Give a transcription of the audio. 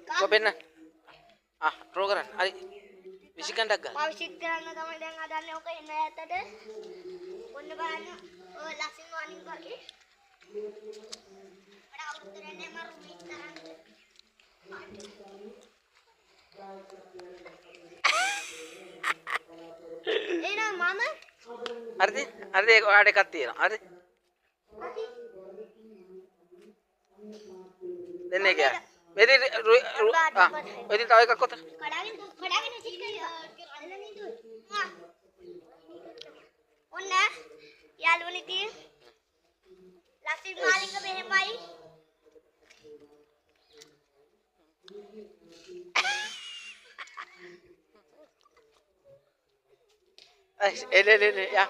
Kau benar? Draw kan? Ari, bisikan daga. Mawisik කරන්න තමයි දැන් හදන්නේ ඔක එන ඇතට ඔන්න බලන්න ඔය ලස්සන වනින් වගේ වඩා අවුරුද්ද රැඳේ මරු විතරක් එනා මම හරිද ඔයාට එකක් තියෙනවා හරිද දෙන්නේ කියලා මෙරි ඔය ඉතින් තව එකක් කොතන කඩාගෙන සිටියා අල්ලන්නේ නේද ඔන්න යාළුවනි තියෙන ලස්සන මාලික මෙහෙමයි එල යා